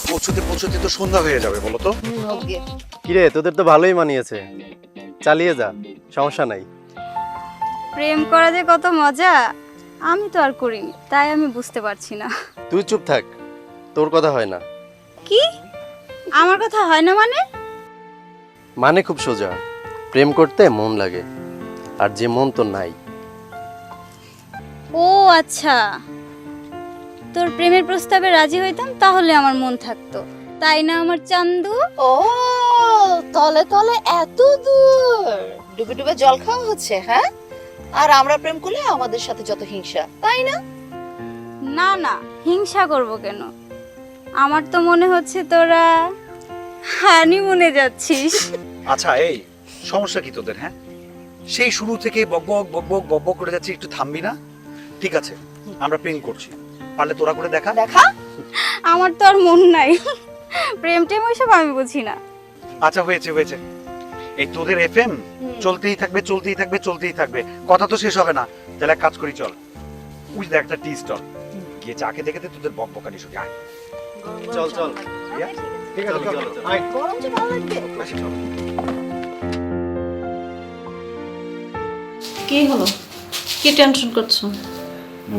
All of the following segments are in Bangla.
পৌঁছতে পৌঁছতে তো সন্ধ্যা হয়ে যাবে, বলো তো। ওকে। কিরে, তোদের তো ভালোই মানিয়েছে, চালিয়ে যা, সমস্যা নাই। প্রেম করা যে কত মজা আমি তো আর করিনি, তাই আমি বুঝতে পারছি না। তুই চুপ থাক, তোর কথা হয় না। কি? আমার কথা হয় না মানে? মানে খুব সোজা, প্রেম করতে মন লাগে, আর যে মন তো নাই। ও আচ্ছা, তোর প্রেমের প্রস্তাবে রাজি হইতাম তাহলে আমার মন থাকতো, তাই না আমার চান্দু? ও তলে তলে এত দূর ডুবে ডুবে জল খাওয়া হচ্ছে, হ্যাঁ? আর আমরা প্রেম করলে আমাদের সাথে যত হিংসা, তাই না? না না, হিংসা করব কেন? আমার তো মনে হচ্ছে তোরা হানিমুনে যাচ্ছিস। আচ্ছা, এই সমস্যা কি তোদের? হ্যাঁ, সেই শুরু থেকে বকবক বকবক বকবক করে যাচ্ছি, একটু থামবি না? ঠিক আছে, আমরা প্রেম করছি, পারলে তোরা করে দেখা। দেখা আমার তো আর মন নাই, প্রেম টেম ওইসব আমি বুঝি না। আচ্ছা, হয়েছে হয়েছে, এই তোদের এফএম চলতেই থাকবে চলতেই থাকবে চলতেই থাকবে, কথা তো শেষ হবে না। তাহলে এক কাজ করি, চল ওই দেখ একটা টি স্টল, গিয়ে চা খেতে খেতে তোদের বকবকানি শুনে আয়। চল চল, ঠিক আছে, চল, চল, আয়। গরম যে ভালো লাগবে। আসি, চল। কি হলো? কি টেনশন করছো?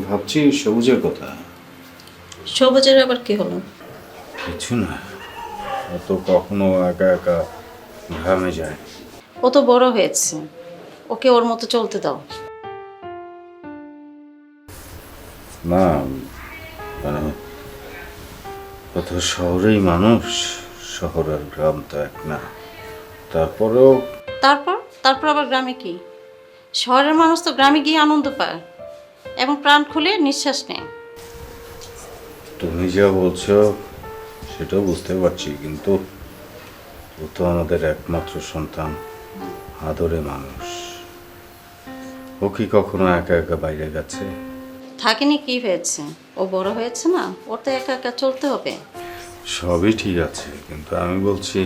ভাবছি সবুজের কথা। সবুজের আবার কি হলো? কিছু না, ও তো কখনো একা একা ঘামে যায়। ও তো বড় হয়েছে, ওকে ওর মতো চলতে দাও। না মানে, ও তো শহরেই মানুষ, শহর আর গ্রাম তো এক না। তারপরেও তারপর আবার গ্রামে কি? শহরের মানুষ তো গ্রামে গিয়ে আনন্দ পায় এবং প্রাণ খুলে নিঃশ্বাস নেয়। তুমি যা বলছো সেটাও বুঝতে পারছি, কিন্তু ও তো আমাদের একমাত্র সন্তান, আদরে মানুষ। ও কি কখনো একা একা বাইরে গেছে? থাকেনি কি হয়েছে, ও বড় হয়েছে না, ওর তো একা একা চলতে হবে। সবই ঠিক আছে, কিন্তু আমি বলছি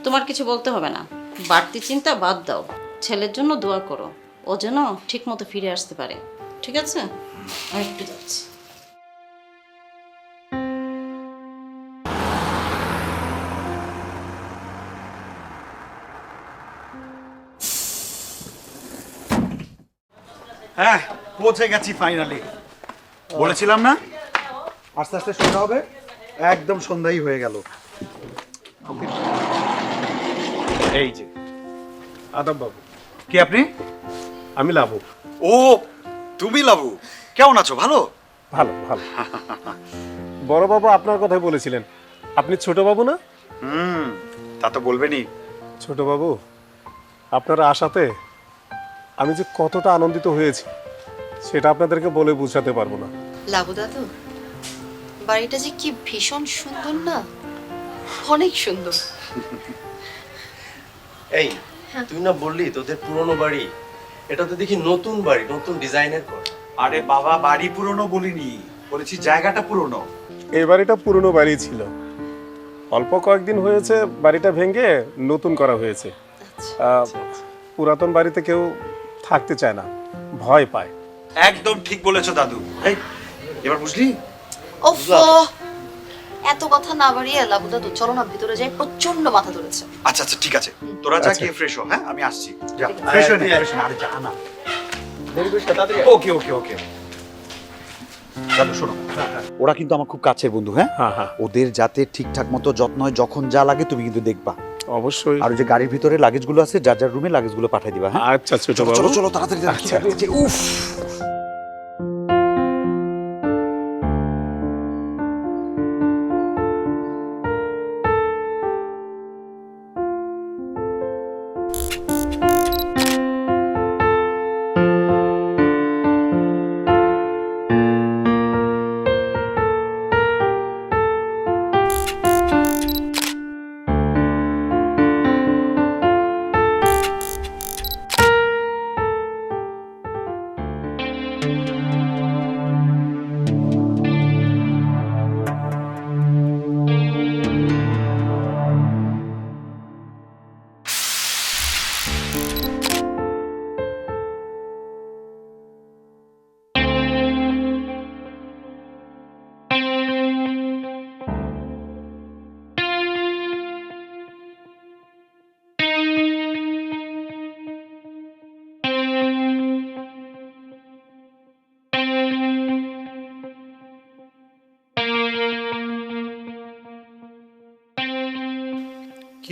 তোমার কিছু বলতে হবে না, বাড়তি চিন্তা বাদ দাও, ছেলের জন্য দোয়া করো, ও যেন ঠিক মতো ফিরে আসতে পারে। ঠিক আছে, আমি একটু যাচ্ছি। হ্যাঁ, পৌঁছে গেছি ফাইনালি। বলেছিলাম না আস্তে আস্তে সন্ধ্যা হবে, একদম সন্ধ্যাই হয়ে গেল। এই যে আদাব বাবু, কি আপনি? আমি লাবু। ও, তুমি লাবু, কেমন আছো? ভালো? ভালো ভালো। বড় বাবু আপনার কথাই বলেছিলেন, আপনি ছোট বাবু না? তা তো বলবেনই। ছোট বাবু, আপনার আশাতে আমি যে কতটা আনন্দিত হয়েছি সেটা আপনাদেরকে বলে বোঝাতে পারবো না। লাবু দাদু, বাড়িটা যে কি ভীষণ সুন্দর না, অনেক সুন্দর। এই, তুই না বললি তোদের পুরনো বাড়ি, এটা তো দেখি নতুন বাড়ি, নতুন ডিজাইনের করা। আরে বাবা, বাড়ি পুরনো বলিনি, বলেছি জায়গাটা পুরনো। এই বাড়িটা পুরনো বাড়ি ছিল, অল্প কয়েকদিন হয়েছে বাড়িটা ভেঙে নতুন করা হয়েছে। পুরাতন বাড়িতে কেউ থাকতে চায় না, ভয় পায়। একদম ঠিক বলেছো দাদু। এই, এবার বুঝলি? ওফ, এত কথা না বাড়িয়ে লাবু দাদু চলো না ভিতরে যাই, প্রচন্ড মাথা ধরেছে। আচ্ছা আচ্ছা, ঠিক আছে, তোরা যা, গিয়ে ফ্রেশ হ। হ্যাঁ, আমি আসছি। যা ফ্রেশ হয়ে নে, ফ্রেশ হয়ে নে। আরে যা না। ওকে ওকে ওকে। দাদু শোনো, ওরা কিন্তু আমার খুব কাছের বন্ধু। হ্যাঁ, হ্যাঁ হ্যাঁ, ওদের যাতে ঠিকঠাক মতো যত্ন হয়, যখন যা লাগে তুমি কিন্তু দেখবা। অবশ্যই। আর ওই যে গাড়ির ভিতরে লাগেজগুলো আছে, যার যার রুমে লাগেজগুলো পাঠিয়ে দিবা। হ্যাঁ, আচ্ছা ছোট চলো বাবু। চলো চলো, তাড়াতাড়ি আচ্ছা। উফ।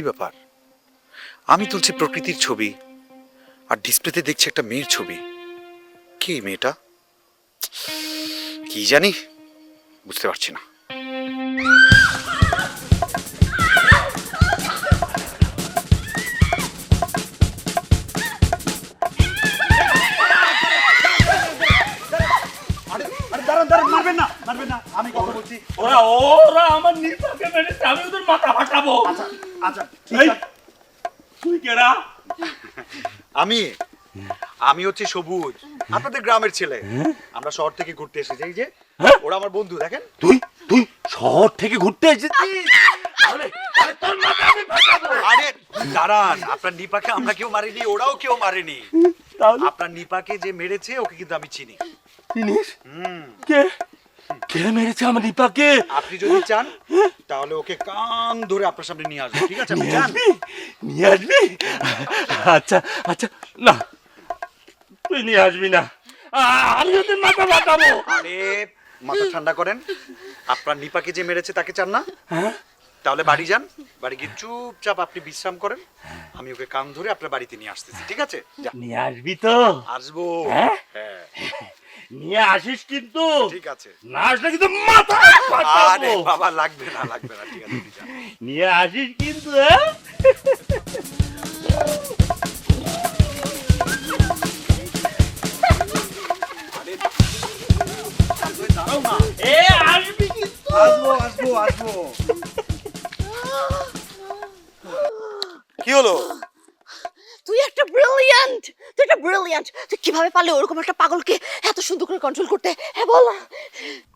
কি ব্যাপার? আমি তুলছি প্রকৃতির ছবি আর ডিসপ্লেতে দেখছি একটা মেয়ের ছবি। কি মেয়েটা? কি জানি, বুঝতে পারছি না। মারবেন না, মারবেন না, আমি কথা বলছি। ওরা আমার নিপাকে মেরেছে, আমি ওদের মাথা ফাটাবো। আচ্ছা ঠিক এই, আছে। তুই কেরা? আমি হচ্ছে সবুজ, আপনাদের গ্রামের ছেলে। আমরা শহর থেকে ঘুরতে এসেছি। এই যে ওরা আমার বন্ধু, দেখেন। তুই তুই শহর থেকে ঘুরতে এসেছিস? তোর মাথা আমি ফাটাবো। আরে দাঁড়ান, আপনার নিপাকে আমরা কেউ মারিনি, ওরাও কেউ মারেনি। তাহলে আপনার নিপাকে যে মেরেছে ওকে কিন্তু আমি চিনি। জিনিস কে কে মেরেছে আমার নিপাকে? আপনি যদি চান তাহলে ওকে কান ধরে আপনার সামনে নিয়ে আসবো, ঠিক আছে? আপনি নিয়ে যান। আসবি? নিয়ে আসবি? আচ্ছা আচ্ছা, না তুই নিয়ে আসবি না, আমি ওদের মাথা ফাটাবো। আরে মাথা ঠান্ডা করেন। আপনার নিপাকে যে মেরেছে তাকে চান না? হ্যাঁ, তাহলে বাড়ি যান, বাড়ি গিয়ে চুপচাপ আপনি বিশ্রাম করেন। আমি ওকে কান ধরে আপনার বাড়িতে নিয়ে আসতেছি, ঠিক আছে? যান। নিয়ে আসবি তো? আসবো। হ্যাঁ? হ্যাঁ নিয়ে আসিস কিন্তু, ঠিক আছে। না আসলে কিন্তু মাথা আরে ফাটাবো। বাবা, লাগবে না, লাগবে না, ঠিক আছে, আপনি যান। নিয়ে আসিস কিন্তু, হ্যাঁ? এ আসবি কিন্তু। আসবো আসবো আসবো। কি হলো? তুই একটা ব্রিলিয়ান্ট, তুই একটা ব্রিলিয়ান্ট। তুই কিভাবে পারলে ওরকম একটা পাগলকে এত সুন্দর করে কন্ট্রোল করতে? হ্যাঁ বল।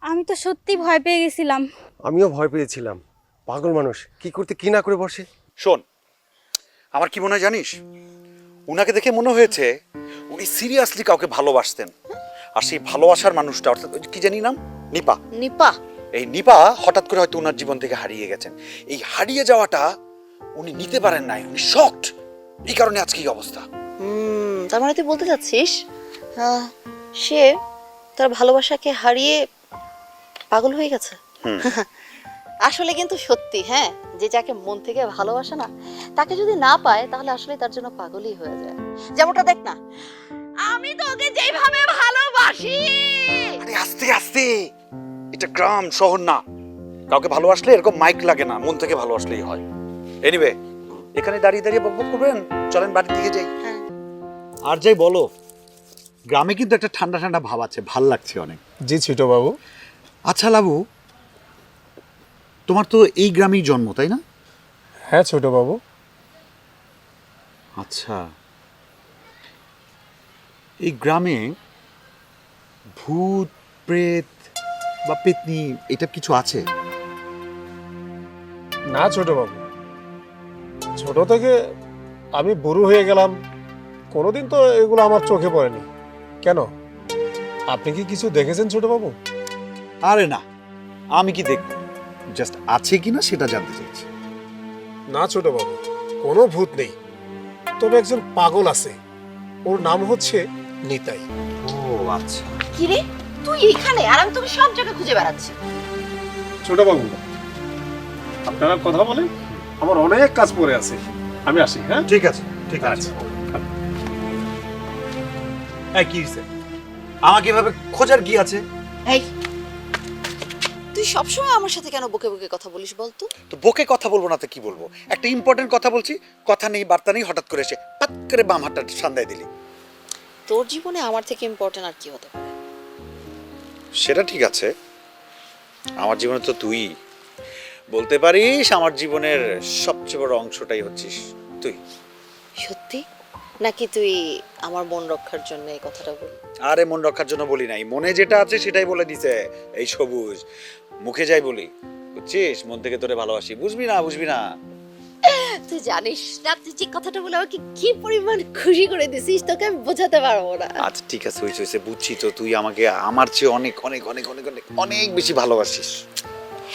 আমি তো সত্যি ভয় পেয়ে গেছিলাম। আমিও ভয় পেয়েছিলাম। পাগল মানুষ কি করতে কি না করে বসে। শোন, আমার কি মনে হয় জানিস, উনাকে দেখে মনে হয়েছে উনি সিরিয়াসলি কাউকে ভালোবাসতেন। আর সেই ভালোবাসার মানুষটা, অর্থাৎ ওই যে কি জানি নাম, নিপা। নিপা? এই নিপা হঠাৎ করে হয়তো ওনার জীবন থেকে হারিয়ে গেছেন। এই হারিয়ে যাওয়াটা উনি নিতে পারেন নাই, উনি শকড। এই কারণে আজকে এই অবস্থা। তার মানে তুই বলতে চাচ্ছিস সে তার ভালোবাসাকে হারিয়ে পাগল হয়ে গেছে? আসলে কিন্তু সত্যি, হ্যাঁ, যে যাকে মন থেকে ভালোবাসে না, তাকে যদি না পায় তাহলে আসলে তার জন্য পাগলই হয়ে যায়। যেমনটা দেখ না, আমি তোকে যেভাবে ভালোবাসি। আরে আস্তে আস্তে, এটা গ্রাম শহর না। কাউকে ভালোবাসলে এরকম মাইক লাগে না, মন থেকে ভালোবাসলেই হয়। এনিওয়ে, এখানে দাঁড়িয়ে দাঁড়িয়ে বকবক করবেন, চলেন বাড়ির দিকে যাই। হ্যাঁ। আর যাই বলো, গ্রামে কিন্তু একটা ঠান্ডা ঠান্ডা ভাব আছে, ভাল লাগছে অনেক। জি ছোট বাবু। আচ্ছা লাবু, তোমার তো এই গ্রামেই জন্ম, তাই না? হ্যাঁ ছোট বাবু। আচ্ছা, এই গ্রামে ভূত প্রেত বা পেতনি এটা কিছু আছে? না ছোট বাবু, ছোট থেকে আমি বুড়ো হয়ে গেলাম, কোনোদিন তো এগুলো আমার চোখে পড়েনি। কেন, আপনি কি কিছু দেখেছেন ছোট বাবু? আরে না, আমি কি দেখব, জাস্ট আছে কিনা সেটা জানতে চাইছি। না ছোট বাবু, কোনো ভূত নেই, তবে একজন পাগল আছে, ওর নাম হচ্ছে নিতাই। ও আচ্ছা। কি রে, তুই এখানে আর আমি তোকে সব জায়গায় খুঁজে বেড়াচ্ছি। ছোট বাবু, আপনারা কথা বলেন, আমার অনেক কাজ পড়ে আছে, আমি আসি। হ্যাঁ ঠিক আছে, ঠিক আছে। আচ্ছা। এই কি হইছে? আমাকে এভাবে খোঁজার কি আছে? এই, তুই সবসময় আমার সাথে কেন বকে বকে কথা বলিস বলতো? তো বকে কথা বলবো না তো কি বলবো? একটা ইম্পর্টেন্ট কথা বলছি, কথা নেই বার্তা নেই, হঠাৎ করে এসে পাত করে বাম হাতটা সান্দায় দিলি। তোর জীবনে আমার থেকে ইম্পর্টেন্ট আর কি হতে পারে? সেটা ঠিক আছে, আমার জীবনে তো তুই বলতে পারিস, আমার জীবনের সবচেয়ে বড় অংশটাই হচ্ছিস তুই। সত্যি নাকি তুই আমার মন রক্ষার জন্য এই কথাটা বলি? আরে মন রক্ষার জন্য বলি নাই, মনে যেটা আছে সেটাই বলে দিছে এই সবুজ। মুখে যাই বলি, বুঝছিস, মন থেকে তোরে ভালোবাসি, বুঝবি না বুঝবি না। তুই জানিস না, তুই যে কথাটা বলে আমাকে কি পরিমাণ খুশি করে দিছিস, তোকে আমি বোঝাতে পারবো না। আচ্ছা ঠিক আছে, হয়েছে বুঝছি তো, তুই আমাকে আমার চেয়ে অনেক অনেক অনেক অনেক অনেক অনেক বেশি ভালোবাসিস।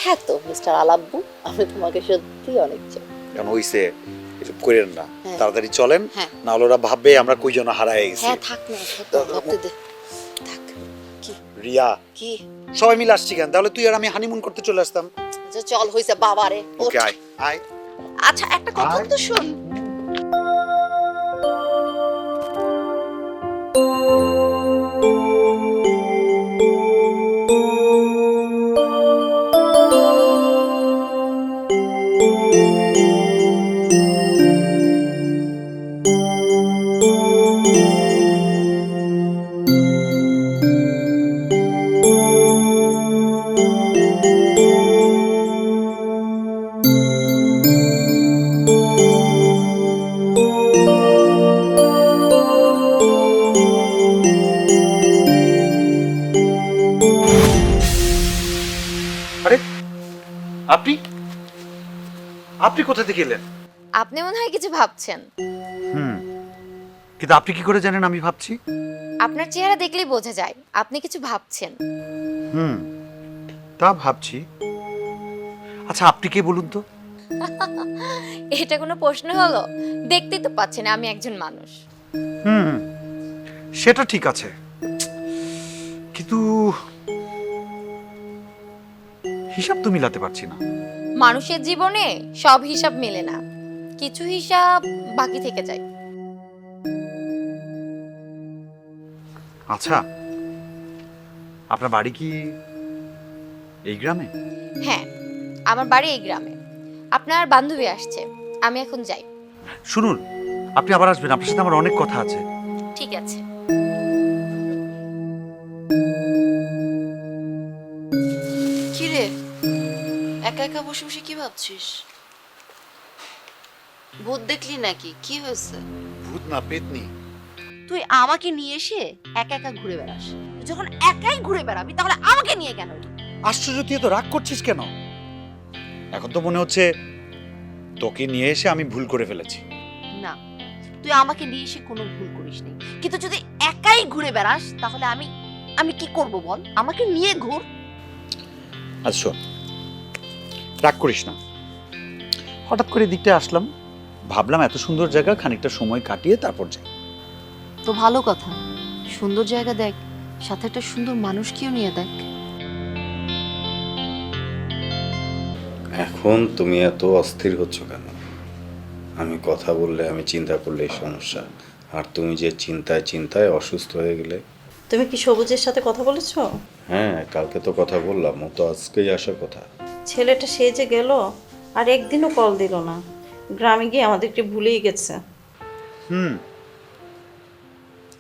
হ্যাঁ তো মিস্টার আলাব্বু, আমি তোমাকে সত্যি অনেক চাই। কারণ হইছে এসব করেন না, হ্যাঁ। তাড়াতাড়ি চলেন, হ্যাঁ। না হলে ওরা ভাববে আমরা কই যেন হারায় গেছি। হ্যাঁ থাক না, ভাবতে দে। থাক। কি রিয়া, কি? সবাই মিলে আসছি কেন? তাহলে তুই আর আমি হানিমুন করতে চলে আসতাম। চল হইছে বাবারে। ওকে, আয় আয়। আচ্ছা একটা কথা আয়। তো শোন। আরে আপনি আপনি কোথা থেকে এলেন? আপনি মনে হয় কিছু ভাবছেন। কিন্তু আপনি কি করে জানেন আমি ভাবছি? আপনার চেহারা দেখলেই বোঝা যায় আপনি কিছু ভাবছেন। তা ভাবছি। আচ্ছা আপনি কে বলুন তো? এটা কোনো প্রশ্ন হলো? দেখতেই তো পাচ্ছেন আমি একজন মানুষ। সেটা ঠিক আছে, কিন্তু হিসাব তো মিলাতে পারছি না। মানুষের জীবনে সব হিসাব মেলে না, কিছু হিসাব বাকি থেকে যায়। আচ্ছা আপনার বাড়ি কি এই গ্রামে? হ্যাঁ, আমার বাড়ি এই গ্রামে। আপনার বান্ধবী আসছে, আমি এখন যাই। শুনুন, আপনি আবার আসবেন, আপনার সাথে আমার অনেক কথা আছে। ঠিক আছে। কি রে, একা একা বসে বসে কি ভাবছিস? ভূত দেখলি নাকি? কি হয়েছে? ভূত না, পেতনি। তুই আমাকে নিয়ে এসে একা একা ঘুরে বেড়াস। যখন একাই ঘুরে বেড়াবি তাহলে আমাকে নিয়ে কেন এলি? আশ্চর্য, তুই তো রাগ করছিস কেন? এখন তো মনে হচ্ছে তোকে নিয়ে এসে আমি ভুল করে ফেলেছি। না, তুই আমাকে নিয়ে এসে কোনো ভুল করিসনি, কিন্তু যদি একাই ঘুরে বেড়াস তাহলে আমি আমি কি করব বল? আমাকে নিয়ে ঘুর। আচ্ছা শোন, রাগ করিস না। হঠাৎ করে দিকটা আসলাম, ভাবলাম এত সুন্দর জায়গা, খানিকটা সময় কাটিয়ে তারপর যাই। তো ভালো কথা, সুন্দর জায়গা দেখ, সাথে একটা সুন্দর মানুষকেও নিয়ে দেখ। এখন তুমি এত অস্থির হচ্ছ কেন? আমি কথা বললে, আমি চিন্তা করলে সমস্যা, আর তুমি যে চিন্তায় চিন্তায় অসুস্থ হয়ে গেলে। তুমি কি সবুজের সাথে কথা বলেছো? হ্যাঁ, কালকে তো কথা বললাম, ও তো আজকেই আসার কথা। ছেলেটা সে যে গেল আর একদিনও কল দিল না, গ্রামে গিয়ে আমাদেরকে ভুলেই গেছে।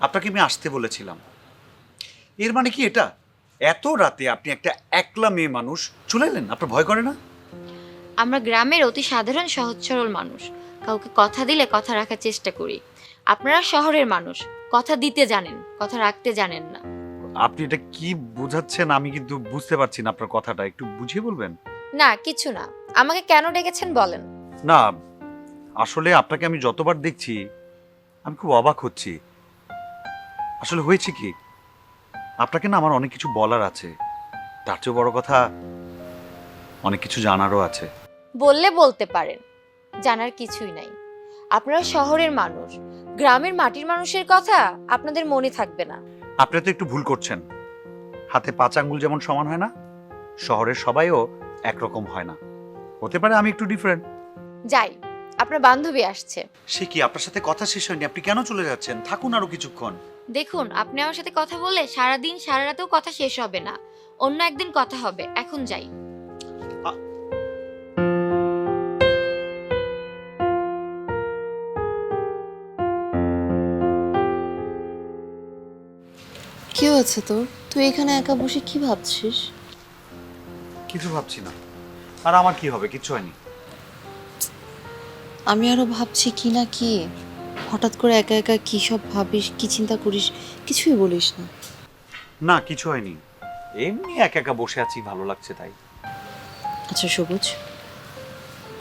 আপনাকে আমি আসতে বলেছিলাম, এর মানে কি এটা? এত রাতে আপনি একটা একলা মেয়ে মানুষ চলে এলেন, আপনার ভয় করে না? আমরা গ্রামের অতি সাধারণ সহজ সরল মানুষ, কাউকে কথা দিলে কথা রাখার চেষ্টা করি। আপনারা শহরের মানুষ, কথা দিতে জানেন, কথা রাখতে জানেন না। আপনি এটা কি বোঝাচ্ছেন আমি কিন্তু বুঝতে পারছি না, আপনার কথাটা একটু বুঝিয়ে বলবেন? না কিছু না, আমাকে কেন ডেকেছেন বলেন। না, আসলে আপনাকে আমি যতবার দেখছি আমি খুব অবাক হচ্ছি। আসলে হয়েছে কি, আপনাকে না আমার অনেক কিছু বলার আছে, তার চেয়ে বড় কথা অনেক কিছু জানারও আছে। বললে বলতে পারেন, জানার কিছুই নাই। আপনারা শহরের মানুষ, গ্রামের মাটির মানুষের কথা আপনাদের মনে থাকবে না। আপনি তো একটু ভুল করছেন। হাতে 5 আঙ্গুল যেমন সমান হয় না, শহরের সবাইও একরকম হয় না। হতে পারে আমি একটু ডিফারেন্ট। যাই, আপনার বান্ধবী আসছে। সে কি, আপনার সাথে কথা শেষ হয়নি? আপনি কেন চলে যাচ্ছেন? থাকুন আরো কিছুক্ষণ। দেখুন, আপনি আমার সাথে কথা বললে সারাদিন সারা রাতেও কথা শেষ হবে না, অন্য একদিন কথা হবে। এখন যাই। কি হয়েছে তোর? তুই এখানে একা বসে কি ভাবছিস? কিছু ভাবছি না। আর আমার কি হবে? কিছু হয়নি। আমি আরো ভাবছি কি না কি। হঠাৎ করে একা একা কি সব ভাবিস, কি চিন্তা করিস, কিছুই বলিস না। না, কিছু হয়নি, এমনি একা একা বসে আছি, ভালো লাগছে তাই। আচ্ছা সবুজ,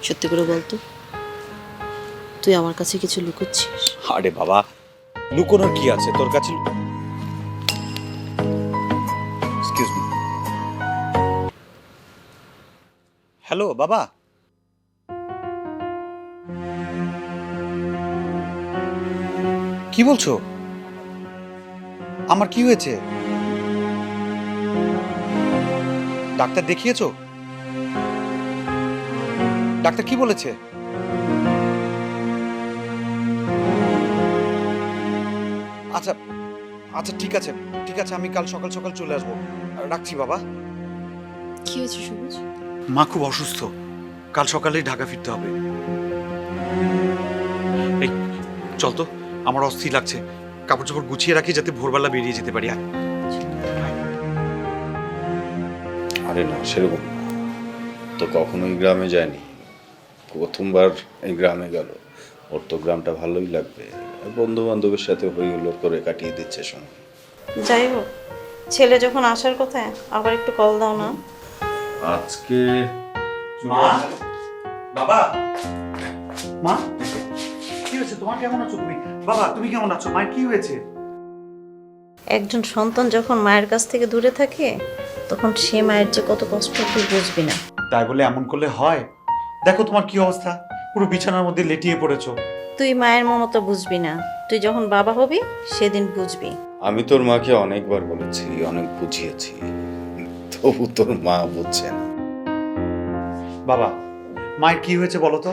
সত্যি করে বলতো, তুই আমার কাছে কিছু লুকোচ্ছিস? আরে বাবা, লুকোনোর কি আছে তোর কাছে? Excuse me. হ্যালো বাবা। কি বলছো? আমার কি হয়েছে? ডাক্তার দেখিয়েছো? ডাক্তার কি বলেছে? আচ্ছা আচ্ছা ঠিক আছে আমি কাল সকাল সকাল চলে আসবো। রাখছি বাবা। কি হয়েছে সবুজ? মা খুব অসুস্থ, কাল সকালেই ঢাকা ফিরতে হবে। এই চল তো, আমার অস্থির লাগছে, কাপড় চোপড় গুছিয়ে রাখি যাতে ভোরবেলা বেরিয়ে যেতে পারি। আয়। আরে না, সেরকম না। তো কখনোই গ্রামে যায়নি, প্রথমবার এই গ্রামে গেল। ওর তো গ্রামটা ভালোই লাগবে, বন্ধু বান্ধবের সাথে হই হুল্লোড় করে কাটিয়ে দিচ্ছে সময়। যাই হোক, ছেলে যখন আসার কথা আবার একটু কল দাও না। আজকে মা, বাবা, মা কি হয়েছে তোমার? কেমন আছো তুমি? বাবা তুমি কেমন আছো? মায়ের কি হয়েছে? একজন সন্তান যখন মায়ের কাছ থেকে দূরে থাকে তখন সে মায়ের যে কত কষ্ট তুই বুঝবি না। তাই বলে এমন করলে হয়? দেখো তোমার কি অবস্থা, পুরো বিছানার মধ্যে লেটিয়ে পড়েছো। তুই মায়ের মমতা বুঝবি না, তুই যখন বাবা হবি সেদিন বুঝবি। আমি তোর মাকে অনেকবার বলেছি, অনেক বুঝিয়েছি, তবু তোর মা বুঝছে না। বাবা মায়ের কি হয়েছে বলো তো?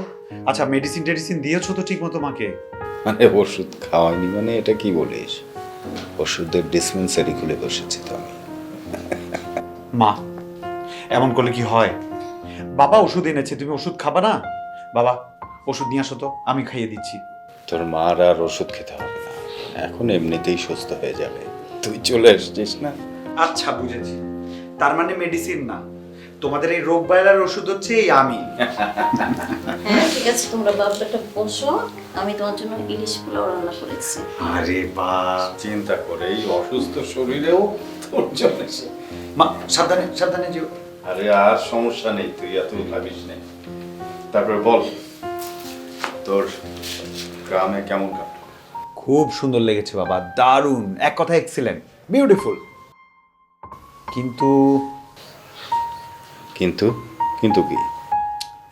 আচ্ছা মেডিসিন টেডিসিন দিয়েছো তো ঠিক মতো মাকে? মানে ওষুধ খাওয়াইনি মানে এটা কি বলিস? ওষুধের ডিসপেন্সারি খুলে বসেছি তো আমি। মা এমন করলে কি হয়? বাবা ওষুধ এনেছে, তুমি ওষুধ খাবা না? বাবা ওষুধ নিয়ে আসো তো, আমি খাইয়ে দিচ্ছি। তোর মার আর ওষুধ খেতে হবে না, এখন এমনিতেই সুস্থ হয়ে যাবে। তুই চলে আসছিস না? আচ্ছা বুঝেছি, তার মানে মেডিসিন না, তোমাদের এই রোগ বায়লার ওষুধ হচ্ছে এই আমি। হ্যাঁ ঠিক আছে, তোমরা বাবাটা বসো, আমি তোমার জন্য ইলিশ পোলাও রান্না করেছি। আরে বাহ, চিন্তা করে এই অসুস্থ শরীরেও তোর জন্য এসে। মা সাবধানে সাবধানে যেও। আরে আর সমস্যা নেই, তুই এত ভাবিস নেই। তারপর বল, তোর গ্রামে কেমন কাটলো? খুব সুন্দর লেগেছে বাবা, দারুণ, এক কথা এক্সিলেন্ট, বিউটিফুল। কিন্তু কিন্তু কিন্তু কি?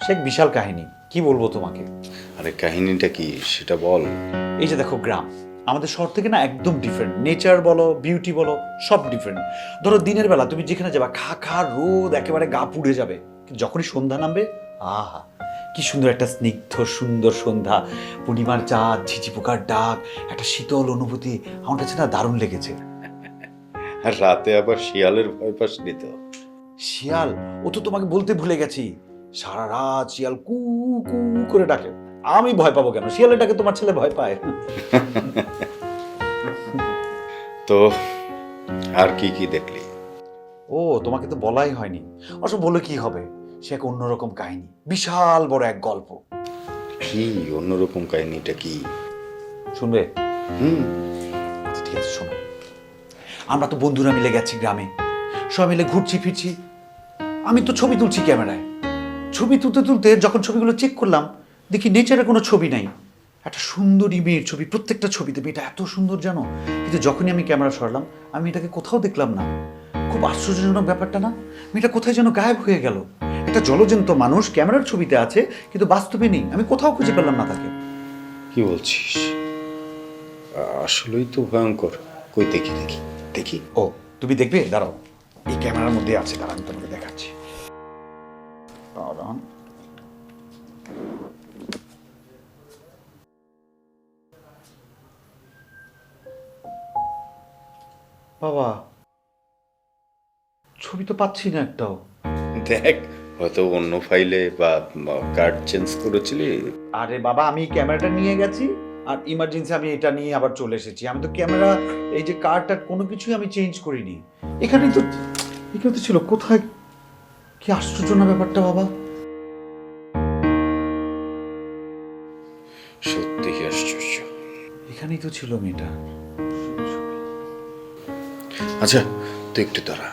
সে এক বিশাল কাহিনী, কি বলবো তোমাকে। আরে কাহিনীটা কি সেটা বল। এই যে দেখো গ্রাম আমাদের শহর থেকে না একদম ডিফারেন্ট, নেচার বলো বিউটি বলো সব ডিফারেন্ট। ধরো দিনের বেলা তুমি যেখানে যাবা খা খা রোদ, একেবারে গা পুড়ে যাবে, কিন্তু যখনই সন্ধ্যা নামবে আহা কি সুন্দর একটা স্নিগ্ধ সুন্দর সন্ধ্যা, পূর্ণিমার চাঁদ, ঝিঝি পোকার ডাক, একটা শীতল অনুভূতি, আমার কাছে না দারুণ লেগেছে। আর রাতে আবার শিয়ালের ভয় পাস নি তো? শিয়াল, ও তো তোমাকে বলতে ভুলে গেছি, সারা রাত শিয়াল কু কু করে ডাকে, আমি ভয় পাবো কেন? শিয়ালের ডাকে তোমার ছেলে ভয় পায়? তো আর কি কি দেখলি? ও তোমাকে তো বলাই হয়নি, অবশ্য বলে কি হবে, সে এক অন্যরকম কাহিনী, বিশাল বড় এক গল্প। কি অন্যরকম কাহিনীটা কি? শুনবে? হুম, আচ্ছা ঠিক আছে শোনো। আমরা তো বন্ধুরা মিলে গেছি গ্রামে, সবাই মিলে ঘুরছি ফিরছি, আমি তো ছবি তুলছি ক্যামেরায়। ছবি তুলতে তুলতে যখন ছবিগুলো চেক করলাম দেখি নেচারে কোনো ছবি নাই, একটা সুন্দরী মেয়ের ছবি, প্রত্যেকটা ছবিতে মেয়েটা এত সুন্দর জানো, কিন্তু যখনই আমি ক্যামেরা সরলাম আমি এটাকে কোথাও দেখলাম না। খুব আশ্চর্যজনক ব্যাপারটা না? মেয়েটা কোথায় যেন গায়েব হয়ে গেল। একটা জলজন্ত মানুষ ক্যামেরার ছবিতে আছে কিন্তু বাস্তবে নেই, আমি কোথাও খুঁজে পেলাম না তাকে। কি বলছিস? আসলেই তো ভয়ঙ্কর। কই দেখি দেখি দেখি। ও তুমি দেখবে, দাঁড়াও, এই ক্যামেরার মধ্যে আছে, দাঁড়াও আমি তোমাকে দেখাচ্ছি। দাঁড়ান। বাবা ছবি তো পাচ্ছি না একটাও। দেখ, হয়তো অন্য ফাইলে বা কার্ড চেঞ্জ করেছিলি। আরে বাবা আমি ক্যামেরাটা নিয়ে গেছি আর ইমার্জেন্সি আমি এটা নিয়ে আবার চলে এসেছি, আমি তো ক্যামেরা এই যে কার্ডটা কোনো কিছুই আমি চেঞ্জ করিনি, এখানে তো ছিল। কোথায়? কি আশ্চর্য না ব্যাপারটা বাবা। সত্যি আশ্চর্য। এখানেই তো ছিল মেয়েটা। আচ্ছা তুই একটু দাঁড়া,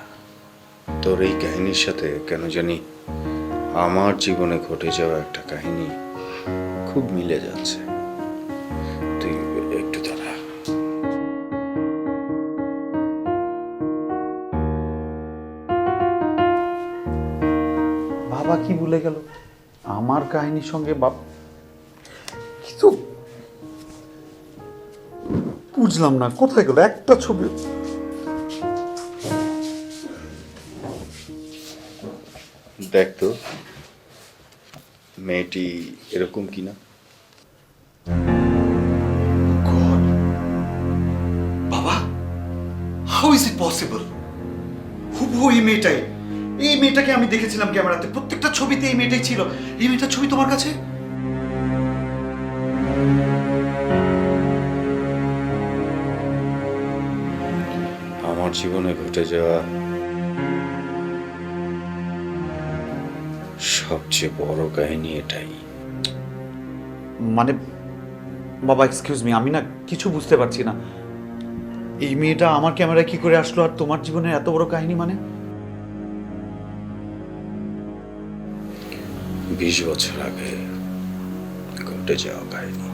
তোর এই কাহিনীর সাথে কেন জানি আমার জীবনে ঘটে যাওয়া একটা কাহিনী খুব মিলে যাচ্ছে। তুই একটু দাঁড়া। বাবা কি ভুলে গেল আমার কাহিনীর সঙ্গে? বাপ কিন্তু বুঝলাম না কোথায় গেল একটা ছবি। দেখ তো মেয়েটি এরকম কিনা। হুবহু এই মেয়েটাকে আমি দেখেছিলাম ক্যামেরাতে, প্রত্যেকটা ছবিতে এই মেয়েটাই ছিল। এই মেয়েটার ছবি তোমার কাছে? আমার জীবনে ঘটে যাওয়া সবচেয়ে বড় কাহিনী এটাই। মানে বাবা এক্সকিউজ মি, আমি না কিছু বুঝতে পারছি না। এই মেয়েটা আমার ক্যামেরায় কি করে আসলো আর তোমার জীবনের এত বড় কাহিনী মানে? 20 বছর আগে ঘটে যাওয়া কাহিনী।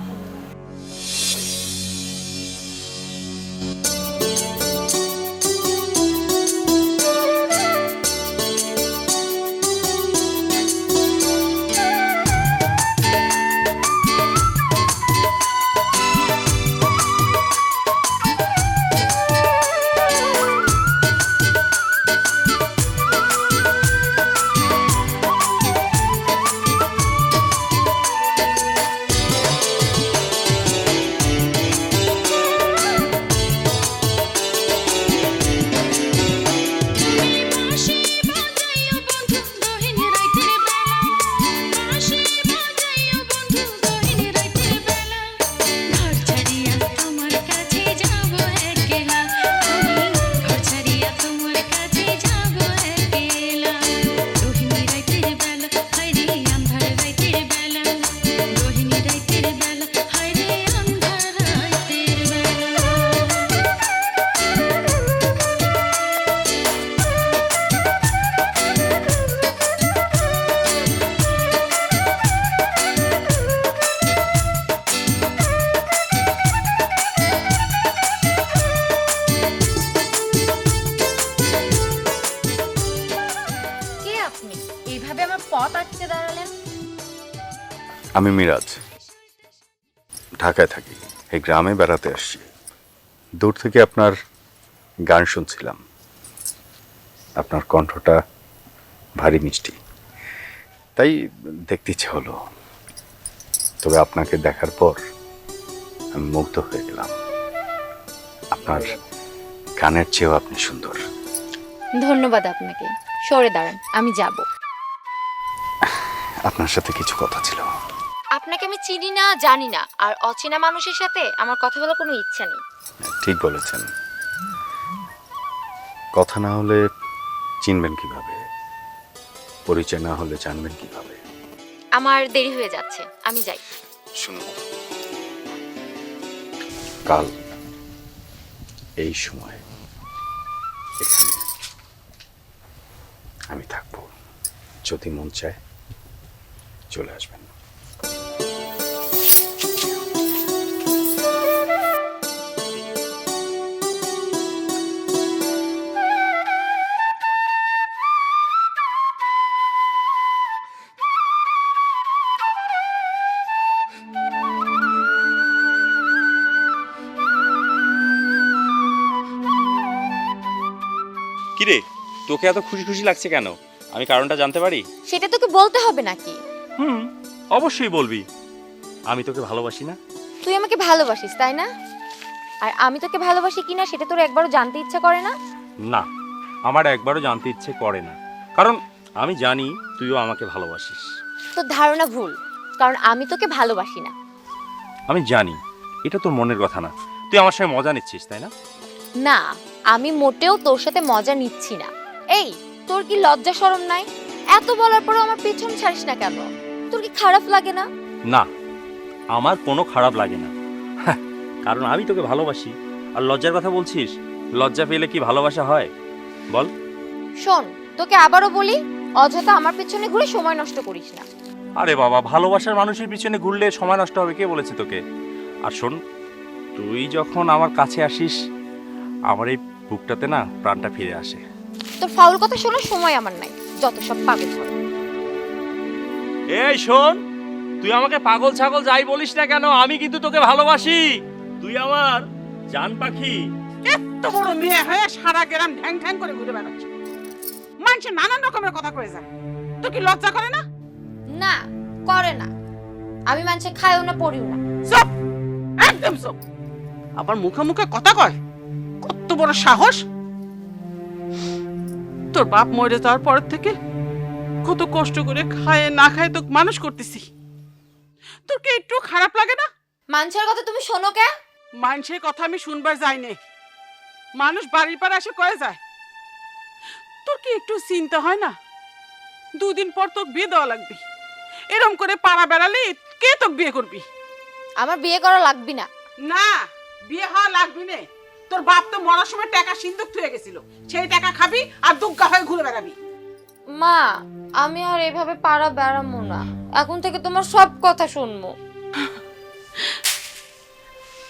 আমি মিরাজ, ঢাকায় থাকি। এই গ্রামে বেড়াতে আসছি। দূর থেকে আপনার গান শুনছিলাম। আপনার কণ্ঠটা ভারী মিষ্টি, তাই দেখতে ইচ্ছে হলো। তবে আপনাকে দেখার পর আমি মুগ্ধ হয়ে গেলাম। আপনার গানের চেয়েও আপনি সুন্দর। ধন্যবাদ আপনাকে। সরে দাঁড়ান, আমি যাব। আপনার সাথে কিছু কথা ছিল। আপনাকে আমি চিনি না, জানি না, আর অচেনা মানুষের সাথে আমার কথা বলার কোনো ইচ্ছা নেই। ঠিক বলেছেন। কথা না হলে চিনবেন কিভাবে? পরিচয় না হলে জানবেন কিভাবে? আমার দেরি হয়ে যাচ্ছে, আমি যাই। শুনুন, কাল এই সময় এখানে আমি থাকবো। যদি মন চায় চলে আসবেন। কিরে, তোকে এত খুশি খুশি লাগছে কেন? আমি কারণটা জানতে পারি? সেটা তোকে বলতে হবে নাকি? অবশ্যই বলবি। আমি তোকে ভালোবাসি না? তুই আমাকে ভালোবাসিস তাই না? আর আমি তোকে ভালোবাসি কিনা সেটা তোর একবারও জানতে ইচ্ছা করে না? না, আমার একবারও জানতে ইচ্ছে করে না, কারণ আমি জানি তুইও আমাকে ভালোবাসিস। তোর ধারণা ভুল, কারণ আমি তোকে ভালোবাসি না। আমি জানি এটা তোর মনের কথা না। তুই আমার সঙ্গে মজা নিচ্ছিস, তাই না? না, আমি মোটেও তোর সাথে মজা নিচ্ছি না। এই, তোর কি লজ্জা শরম নাই? এত বলার পরও আমার পেছন ছাড়িস না কেন? তোর কি খারাপ লাগে না? না, আমার কোনো খারাপ লাগে না, কারণ আমি তোকে ভালোবাসি। আর লজ্জার কথা বলছিস? লজ্জা পেলে কি ভালোবাসা হয় বল? শোন, তোকে আবারও বলি, অযথা আমার পেছনে ঘুরে সময় নষ্ট করিস না। আরে বাবা, ভালোবাসার মানুষের পিছনে ঘুরলে সময় নষ্ট হবে? কে বলেছে তোকে? আর শোন, তুই যখন আমার কাছে আসিস, আমার এই বুকটাতে না প্রাণটা ফিরে আসে। তোর ফাউল কথা শোনার সময় আমার নাই, যত সব পাগল ধর। এই শোন, তুই আমাকে পাগল ছাগল যাই বলিস না কেন, আমি কিন্তু তোকে ভালোবাসি। তুই আমার জান পাখি। এত বড় মেয়ে হয়ে সারা গ্রাম ঢ্যাং ঢ্যাং করে ঘুরে বেড়াচ্ছে, মানুষের নানান রকমের কথা কয়ে যায়। তোর কি লজ্জা করে না? না, করে না। আমি মানুষে খাইও না, পড়িও না। চুপ, একদম চুপ। আবার মুখে মুখে কথা কয়, কত বড় সাহস! তোর বাপ মরে যাওয়ার পর থেকে কত কষ্ট করে খায় না খায় তোকে মানুষ করতেছি, তোর কি একটু খারাপ লাগে না? মানুষের কথা তুমি শোনো কে? মানুষের কথা আমি শুনবার যাই নে, মানুষ বাড়ির পাড়ে এসে কয়ে যায়। তোর কি একটু চিন্তা হয় না? দুদিন পর তোকে বিয়ে দেওয়া লাগবে, এরম করে পাড়া বেড়ালে কে তোকে বিয়ে করবি? আমার বিয়ে করা লাগবে না। না, বিয়ে হওয়া লাগবে না। তোর বাপ তো মরার সময় টাকা সিন্ধুক থুয়ে গেছিল, সেই টাকা খাবি আর দুগ্গা হয়ে ঘুরে বেড়াবি। মা, আমি আর এভাবে পাড়া বেড়াবো না, এখন থেকে তোমার সব কথা শুনবো।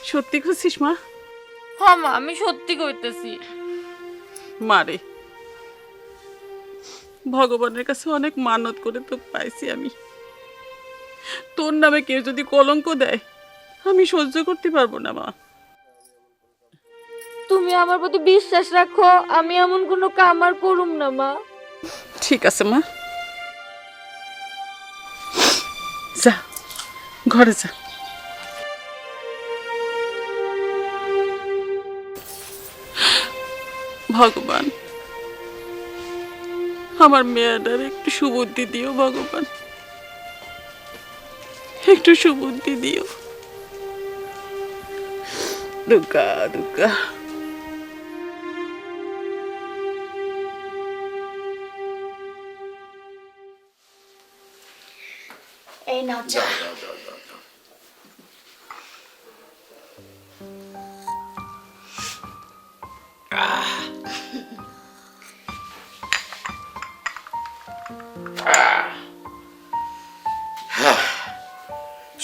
সত্যি খুশিস মা? হ্যাঁ মা, আমি সত্যি কইতেছি। মারে, ভগবানের কাছে অনেক মানত করে তো পাইছি আমি। তোর নামে কেউ যদি কলঙ্ক দেয় আমি সহ্য করতে পারবো না মা। তুমি আমার প্রতি বিশ্বাস রাখো, আমি এমন কোনো কাম আর করুম না মা। ঠিক আছে মা, যা ঘরে যা। ভগবান, আমার মেয়েটার একটু সুবুদ্ধি দিও ভগবান, একটু সুবুদ্ধি দিও। দুর্গা দুর্গা। এই নাও চা।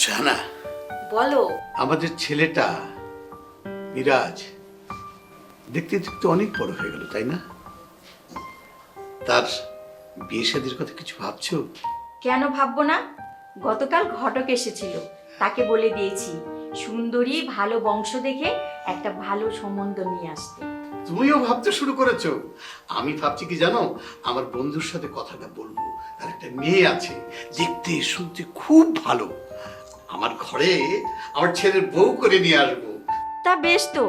শাহানা, বলো। আমাদের ছেলেটা মিরাজ দেখতে দেখতে অনেক বড় হয়ে গেল, তাই না? তার বিয়ে শাদীর কথা কিছু ভাবছো? কেন ভাববো না? গতকাল ঘটক এসেছিল, তাকে বলে দিয়েছি সুন্দরী ভালো বংশ দেখে একটা ভালো সম্বন্ধ নিয়ে আসতে। তুমিও ভাবতে শুরু করেছো? আমি ভাবছি কি জানো, আমার বন্ধুর সাথে কথাটা বলবো। তার একটা মেয়ে আছে, দেখতে শুনতে খুব ভালো, আমার ঘরে আমার ছেলের বউ করে নিয়ে আসবো। তা বেশ, তো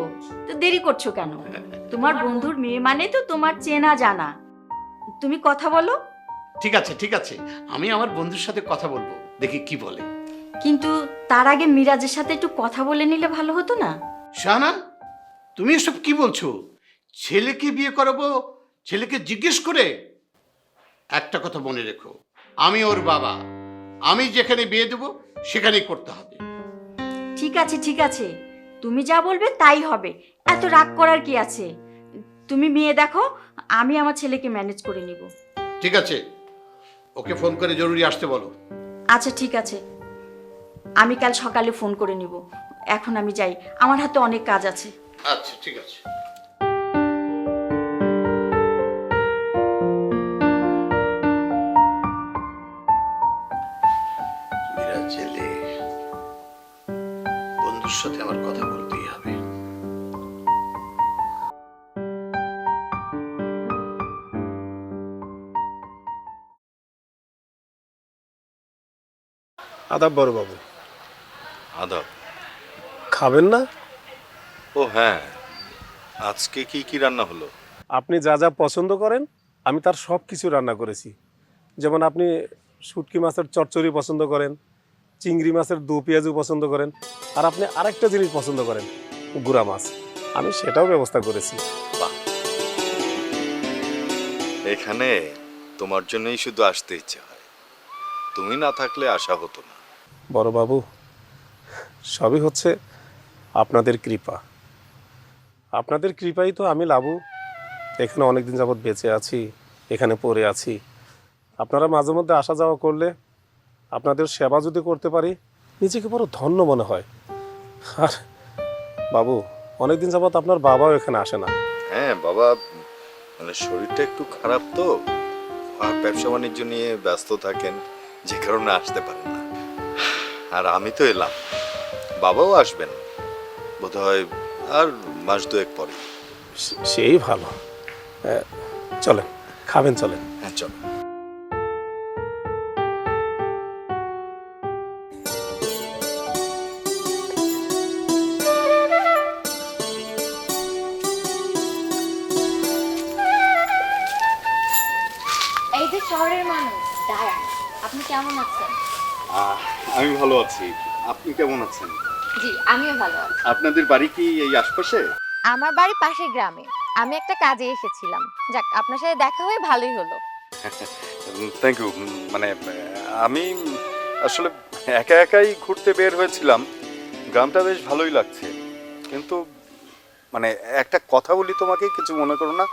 দেরি করছো কেন? তোমার বন্ধুর মেয়ে মানে তো তোমার চেনা জানা, তুমি কথা বলো। ঠিক আছে ঠিক আছে, আমি আমার বন্ধুর সাথে কথা বলবো, দেখি কি বলে। কিন্তু তার আগে মিরাজের সাথে একটু কথা বলে নিলে ভালো হতো না? শাহানা, তুমি এসব কি বলছো? ছেলেকে বিয়ে করাবো ছেলেকে জিজ্ঞেস করে? একটা কথা মনে রেখো, আমি ওর বাবা, আমি যেখানে বিয়ে দেবো সেখানেই করতে হবে। ঠিক আছে ঠিক আছে, তুমি যা বলবে তাই হবে, এত রাগ করার কি আছে? তুমি মেয়ে দেখো, আমি আমার ছেলেকে ম্যানেজ করে নিব। ঠিক আছে, ওকে ফোন করে জরুরি আসতে বলো। আচ্ছা ঠিক আছে, আমি কাল সকালে ফোন করে নিব। এখন আমি যাই, আমার হাতে অনেক কাজ আছে। আচ্ছা ঠিক আছে। মিরাজ ছেলে, বন্ধুর সাথে আমার কথা বলতেই হবে। আদাব বড় বাবু। আদাব। খাবেন না? ও হ্যাঁ, আজকে কি কি রান্না হলো? আপনি যা যা পছন্দ করেন আমি তার সব কিছু রান্না করেছি। যেমন আপনি শুটকি মাছের চচ্চড়ি পছন্দ করেন, চিংড়ি মাছের দু পেঁয়াজু পছন্দ করেন, আর আপনি আরেকটা জিনিস পছন্দ করেন, গুড়া মাছ, আমি সেটাও ব্যবস্থা করেছি। বাহ, এখানে তোমার জন্যই শুধু আসতে ইচ্ছে হয়, তুমি না থাকলে আসা হতো না। বড় বাবু, সবই হচ্ছে আপনাদের কৃপা। আপনাদের কৃপাই তো আমি লাবু এখানে অনেকদিন যাবৎ বেঁচে আছি, এখানে পড়ে আছি। আপনারা মাঝে মধ্যে আসা যাওয়া করলে, আপনাদের সেবা যদি করতে পারি, নিজেকে বড় ধন্য মনে হয়। আর বাবু, অনেকদিন যাবৎ আপনার বাবাও এখানে আসে না। হ্যাঁ বাবা, মানে শরীরটা একটু খারাপ তো, আর ব্যবসা বাণিজ্য নিয়ে ব্যস্ত থাকেন, যে কারণে আসতে পারেন না। আর আমি তো এলাম, বাবাও আসবেন বোধহয় আর মাস দুয়েক পরে। সেই ভালো। চলেন, খাবেন, চলেন। হ্যাঁ চলো। শহরের মানুষ, দাঁড়ান। আপনি কেমন আছেন? আমি ভালো আছি, আপনি কেমন আছেন? জি, আমিও ভালো আছি। আপনাদের বাড়ি কি এই আশপাশে? আমার বাড়ি পাশের গ্রামে। আমি একটা কাজে এসেছিলাম। যাক, আপনার সাথে দেখা হয়ে ভালোই হলো। Thank you. মানে আমি আসলে একা একাই ঘুরতে বের হয়েছিলাম, গ্রামটা বেশ ভালোই লাগছে, কিন্তু মানে একটা কথা বলি তোমাকে, কিছু মনে করো না।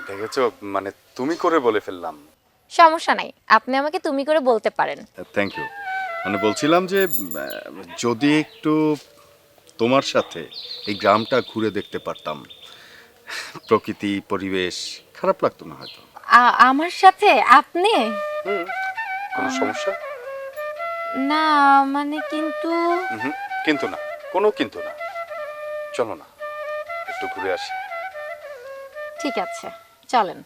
দেখেছো, মানে তুমি করে বলে ফেললাম। সমস্যা নাই, আপনি আমাকে তুমি করে বলতে পারেন। Thank you. মানে বলছিলাম যে যদি একটু তোমার সাথে এই গ্রামটা ঘুরে দেখতে পারতাম, প্রকৃতি পরিবেশ, খারাপ লাগতো না হয়তো। আমার সাথে আপনি? কোনো সমস্যা? না মানে কিন্তু কিন্তু না, কোনো কিন্তু না। চলো না, একটু ঘুরে আসি। ঠিক আছে, চলেন।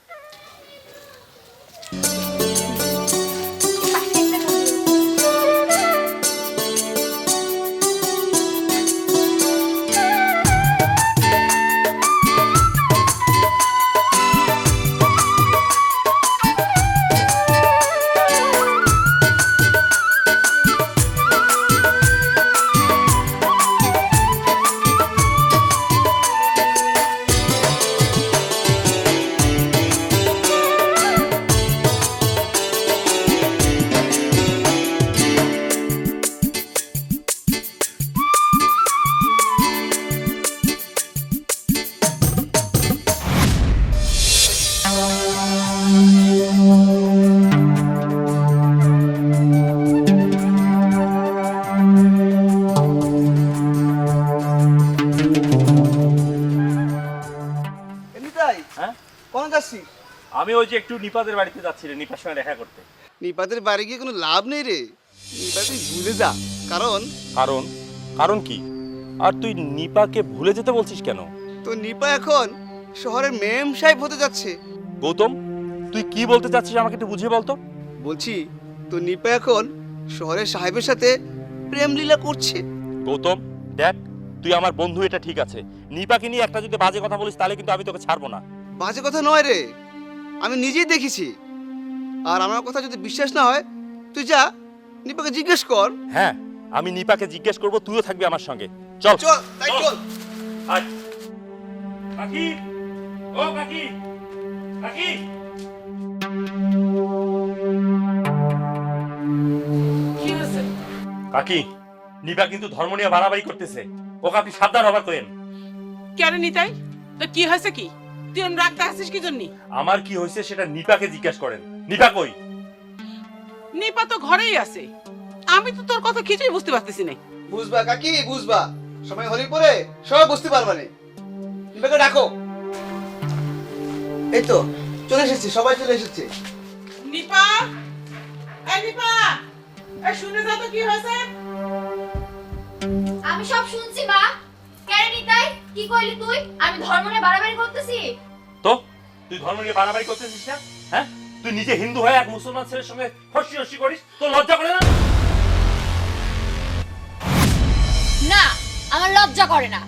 আমি ওই যে একটু নিপাদের বাড়িতে যাচ্ছি রে, নিপার সঙ্গে দেখা করতে। নিপাতের বাড়ি গিয়ে কোনো লাভ নেই রে, নিপা তুই ভুলে যা। কারণ কারণ কারণ কি? আর তুই নিপাকে ভুলে যেতে বলছিস কেন? তো নিপা এখন শহরের মেম সাহেব হতে যাচ্ছে। গৌতম, তুই কি বলতে চাচ্ছিস আমাকে একটু বুঝিয়ে বলতো। বলছি তো নিপা এখন শহরের সাহেবের সাথে প্রেম লীলা করছে। গৌতম দেখ, তুই আমার বন্ধু, এটা ঠিক আছে। নিপাকে নিয়ে একটা যদি বাজে কথা বলিস তাহলে কিন্তু আমি তোকে ছাড়বো না। বাজে কথা নয় রে, আমি নিজেই দেখেছি। আর আমার কথা যদি বিশ্বাস না হয় তুই যা নিপাকে জিজ্ঞেস কর। হ্যাঁ, আমি নিপাকে জিজ্ঞেস করবো, তুইও থাকবি আমার সঙ্গে। চল চল, তাই চল। আয়। কাকি, ও কাকি, কাকি। কি হয়েছে? কাকি, নিপা কিন্তু ধর্ম নিয়ে বাড়াবাড়ি করতেছে, ওকে আপনি সাবধান হবার করেন। কেন নিতাই, তো কি হয়েছে? কি তুই এমন রাখতে আসিস কি জন্য? আমার কি হয়েছে সেটা নিপাকে জিজ্ঞাসা করেন। নিপা কই? নিপা তো ঘরেই আছে। আমি তো তোর কথা কিছুই বুঝতে পারতেছি না। বুঝবা কাকি, বুঝবা, সময় হলি পরে সব বুঝতে পারবা না। নিপাকে ডাকো। এই তো চলে এসেছি, সবাই চলে এসেছে। নিপা, এই নিপা, এই শুনে যা তো কি হয়েছে। আমি সব শুনছি মা। কেন নিতাই, কি কইলি তুই? আমি ধর্ম নিয়ে বাড়াবাড়ি করতেছি? তো তুই ধর্ম নিয়ে বাড়াবাড়ি করতেছিস না? হ্যাঁ, তুই নিজে হিন্দু হয়ে এক মুসলমান ছেলের সঙ্গে ফষ্টি ফষ্টি করিস, তোর লজ্জা করে না? না, আমার লজ্জা করে না,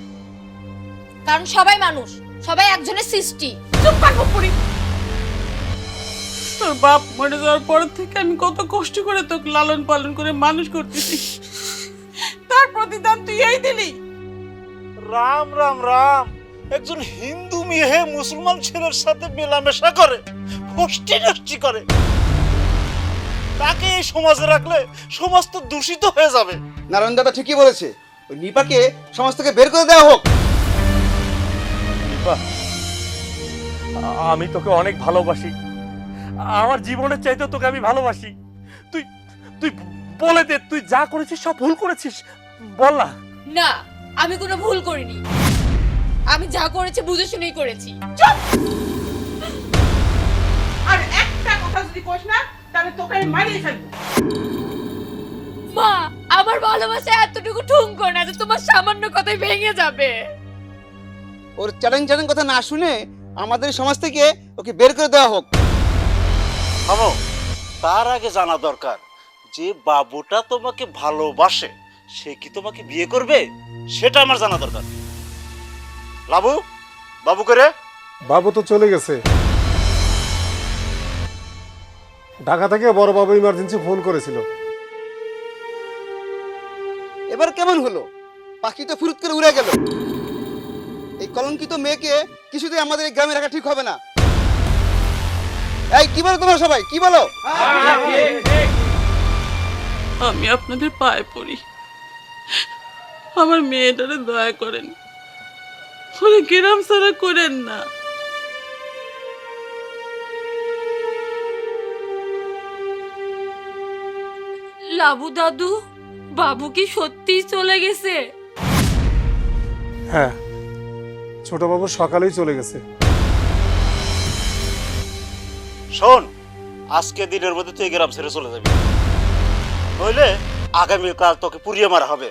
কারণ সবাই মানুষ, সবাই একজনের সৃষ্টি। চুপ থাকো পুরি। তোর বাপ মরে যাওয়ার পর থেকে আমি কত কষ্ট করে তোকে লালন পালন করে মানুষ করতেছি, তার প্রতিদান তুই এই দিলি। রাম রাম রাম, একজন হিন্দু মেয়ে মুসলমান ছেলের সাথে মেলামেশা করে, ফষ্টি নষ্টি করে, তাকে এই সমাজে রাখলে সমাজ তো দূষিত হয়ে যাবে। নারায়ণ দাদা ঠিকই বলেছে, ওই নিপাকে সমাজ থেকে বের করে দেওয়া হোক। নিপা, আমি তোকে অনেক ভালোবাসি, আমার জীবনের চাইতে তোকে আমি ভালোবাসি। তুই তুই বলে দে, তুই যা করেছিস সব ভুল করেছিস, বল না। না, আমি কোনো ভুল করিনি, আমি যা করেছি বুঝে শুনেই করেছি। আর একটা কথা যদি কইস না তাহলে তোকে আমি মারিয়ে ফেলবো। মা, আমার ভালোবাসা এতটুকু ঠুনকো না যে তোমার সামান্য কথাই ভেঙে যাবে। ওর চ্যালেঞ্জ কথা না শুনে আমাদের সমাজ থেকে ওকে বের করে দেওয়া হোক। থামো, তার আগে জানা দরকার যে বাবুটা তোমাকে ভালোবাসে, সে কি তোমাকে বিয়ে করবে সেটা আমার জানা দরকার। লাবু, বাবু করে বাবু তো চলে গেছে। ঢাকা থেকে বড় বাবু ইমার্জেন্সি ফোন করেছিল। এবার কেমন হলো? পাখি তো ফুরুত করে উড়ে গেল। এই কলঙ্কিত মেয়েকে কিছুতেই আমাদের এই গ্রামে রাখা ঠিক হবে না। এই কি বলো তোমরা সবাই, কি বলো? আমি আপনাদের পায়ে পড়ি, আমার মেয়েটারে দয়া করেন, ওরে গ্রাম ছাড়া করেন না। লাবু দাদু, বাবু কি সত্যিই চলে গেছে? হ্যাঁ, ছোট বাবু সকালেই চলে গেছে। শোন, আজকে দিনের মধ্যে তুই এই গ্রাম ছেড়ে চলে যাবি, নইলে আগামীকাল তোকে পুড়িয়ে মারা হবে।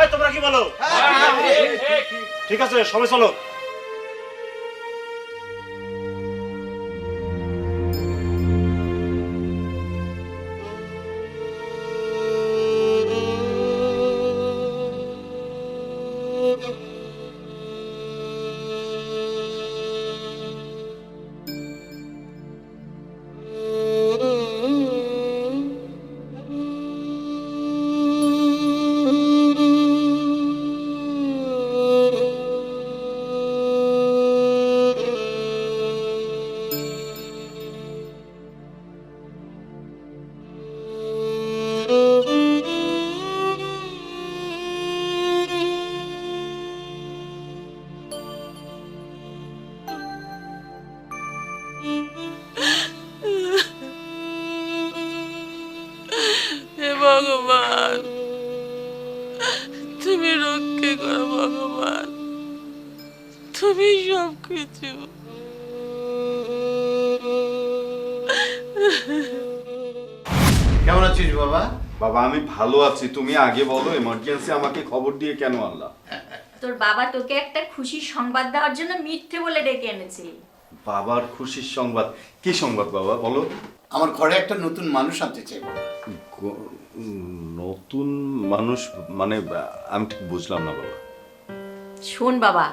এই, তোমরা কি বলো? ঠিক আছে, সবাই চলো। হে ভগবান, তুমি রক্ষে করো ভগবান, তুমি সব কিছু। কেমন আছিস বাবা? বাবা আমি ভালো আছি, তুমি আগে বলো, এমার্জেন্সি আমাকে খবর দিয়ে কেন আনলা? তোর বাবা তোকে একটা খুশির সংবাদ দেওয়ার জন্য মিথ্যে বলে ডেকে এনেছে। বাবার খুশির সংবাদ? কি সংবাদ বাবা, বলো। আমার ঘরে একটা নতুন মানুষ আনতে চাই বাবা। নতুন মানুষ মানে? আমি ঠিক বুঝলাম না বাবা। শোন বাবা,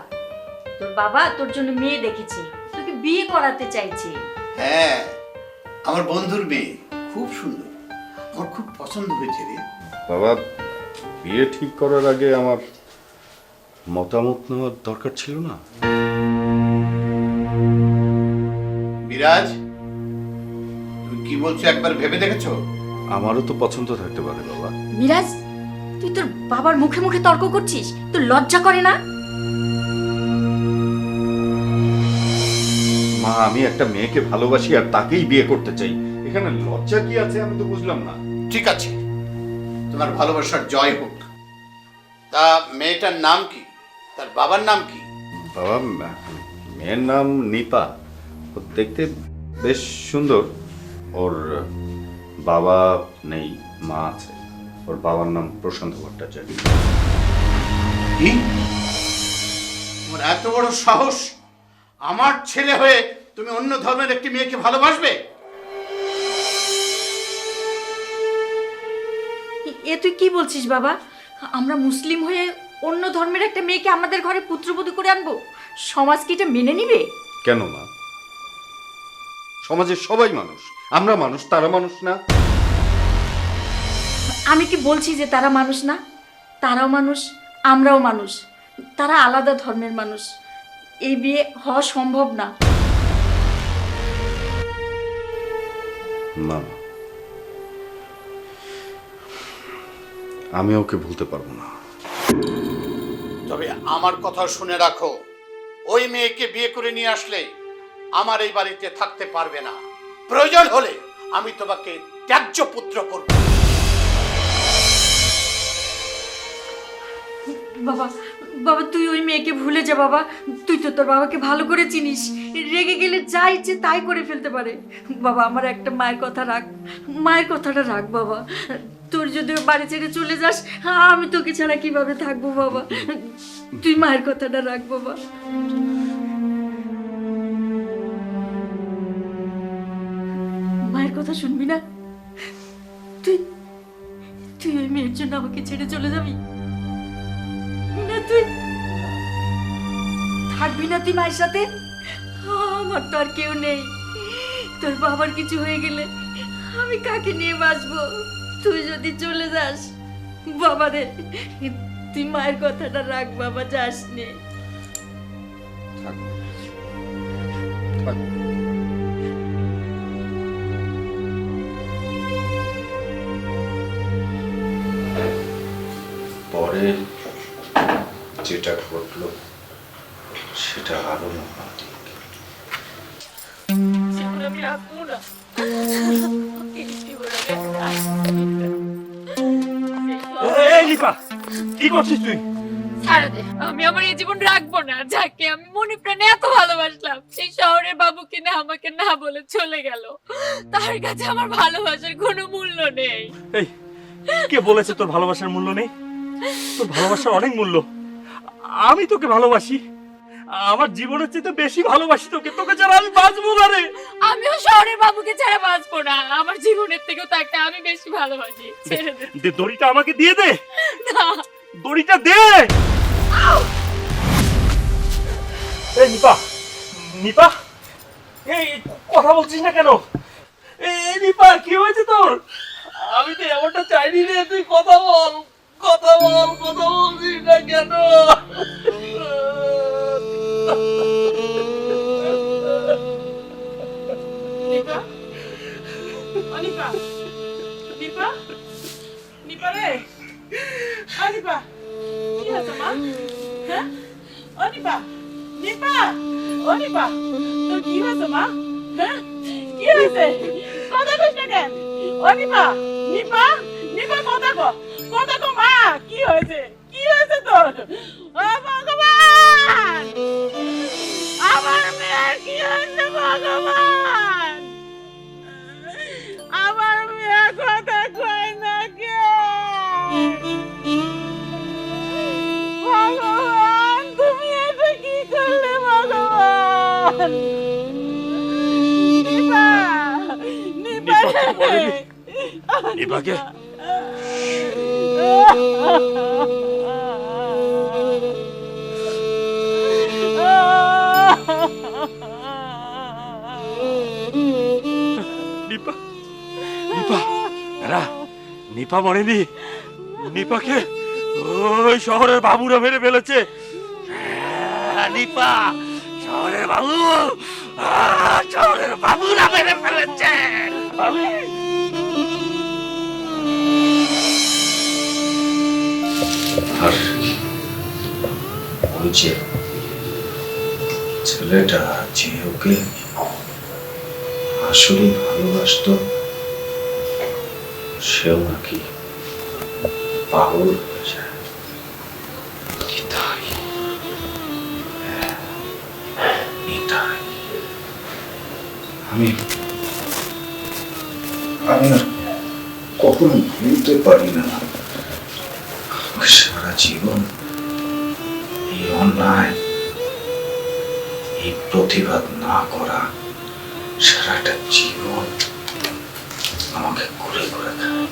তোর বাবা তোর জন্য মেয়ে দেখেছে, তোকে বিয়ে করাতে চাইছে। হ্যাঁ, আমার বন্ধুর মেয়ে, খুব সুন্দর, আমার খুব পছন্দ হয়েছে রে। বাবা, বিয়ে ঠিক করার আগে আমার মতামত নেওয়ার দরকার ছিল না? বিরাজ, তুমি কি বলছো একবার ভেবে দেখেছো? আমারও তো পছন্দ থাকতে পারে বাবা। মিরাজ, তুই তোর বাবার মুখে মুখে তর্ক করছিস, তোর লজ্জা করে না? মা, আমি একটা মেয়েকে ভালোবাসি আর তাকেই বিয়ে করতে চাই, এখানে লজ্জা কি আছে আমি তো বুঝলাম না। ঠিক আছে, তোমার ভালোবাসার জয় হোক। তা মেয়েটার নাম কি? তার বাবার নাম কি? বাবা, মেয়ের নাম নিপা, ও দেখতে বেশ সুন্দর। ওর বাবা নেই, মা আছে। ওর বাবার নাম প্রশান্ত ভট্টাচার্য। কি? তোমার এত বড় সাহস, আমার ছেলে হয়ে তুমি অন্য ধর্মের একটি মেয়েকে ভালোবাসবে? এ তুই কি বলছিস বাবা? আমরা মুসলিম হয়ে অন্য ধর্মের একটা মেয়েকে আমাদের ঘরে পুত্রবধূ করে আনবো? সমাজ কি এটা মেনে নিবে? কেন মা? সমাজের সবাই মানুষ, আমরা মানুষ, তারা মানুষ না? আমি কি বলছি যে তারা মানুষ না? তারাও মানুষ, আমরাও মানুষ। তারা আলাদা ধর্মের মানুষ, এই বিয়ে হওয়া সম্ভব না। না, আমি ওকে ভুলতে পারবো না। তবে আমার কথা শুনে রাখো, ওই মেয়েকে বিয়ে করে নিয়ে আসলে আমার এই বাড়িতে থাকতে পারবে না। প্রয়োজন হলে আমি তোমাকে ত্যায্য পুত্র করব। বাবা, বাবা তুই ওই মেয়েকে ভুলে যা বাবা। তুই তো তোর বাবাকে ভালো করে চিনিস, রেগে গেলে যা ইচ্ছে তাই করে ফেলতে পারে। বাবা, আমার একটা মায়ের কথা রাখ, মায়ের কথাটা রাখ বাবা। তোর যদি বাড়ি ছেড়ে চলে যাস, আমি তোকে ছাড়া কিভাবে থাকবো বাবা? তুই মায়ের কথাটা রাখ বাবা। মায়ের কথা শুনবি না? তুই তুই ওই মেয়ের জন্য আমাকে ছেড়ে চলে যাবি না? তুই থাকবি না তুই মায়ের সাথে? আমার তো আর কেউ নেই। তোর বাবার কিছু হয়ে গেলে আমি কাকে নিয়ে বাঁচবো? তুই যদি চলে যাস, বাবারে তুই মায়ের কথাটা রাখ বাবা, যাস নে। পরে যেটা ঘটলো সেটা আরো মর্মান্তিক। আমি রাখবো না। এই লিপা, কি করছিস তুই? ছাড়া দে, আমি আমার এই জীবন রাখবো না। যাকে আমি মনে প্রাণে এত ভালোবাসলাম, সেই শহরের বাবুকে না আমাকে না বলে চলে গেল। তার কাছে আমার ভালোবাসার কোনো মূল্য নেই। এই কে বলেছে তোর ভালোবাসার মূল্য নেই? তোর ভালোবাসার অনেক মূল্য। আমি তোকে ভালোবাসি, আমার জীবনের চেয়ে বেশি ভালোবাসি তোকে। তোকে ছাড়া আমি বাঁচবো না রে। আমিও শহরের বাবুকে ছাড়া বাঁচবো না। আমার জীবনের থেকেও তাকে আমি বেশি ভালোবাসি। ছেড়ে দে। দে দড়িটা আমাকে দিয়ে দে। না, দড়িটা দে। এই নিপা, নিপা, এই কথা বলছিস না কেন? এই নিপা, কি হয়েছে তোর? আমি তো এমনটা চাইনি রে। তুই কথা বল, কথা বল, কথা বলছিস না কেন? নিপা, ও নিপা, নিপা, নিপা রে, ও নিপা, কি হয়েছে মা? হ্যাঁ, ও নিপা, নিপা, ও নিপা, তোর কি হয়েছে মা? হ্যাঁ, কি হয়েছে? কথা কইস না কেন? ও নিপা, নিপা, নিপা কথা কো, কথা কো মা, কি হয়েছে? কি হয়েছে তোর? ও ভগবান, আমার মেয়ের কি হয়েছে ভগবান? আমার মেয়ে কথা কয় না কে? ভগবান, তুমি এটা কি করলে ভগবান? নিপা, নিপা রে। নিপাকে নিপা, নিপা, না, নিপা মরেনি। নিপাকে ওই শহরের বাবুরা মেরে ফেলেছে। নিপা, শহরের বাবু, শহরের বাবুরা মেরে ফেলেছে। আর ওই যে ছেলেটা যে ওকে আসলে ভালোবাসতো, সেও নাকি পাগল হয়ে যায়। নিতাই, নিতাই, আমি আর কখনো ভুলতে পারি না সারা জীবন এই অন্যায়, এই প্রতিবাদ না করা, সারাটা জীবন আমাকে ঘুরে ঘুরে খায়।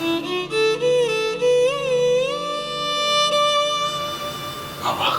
বাবা,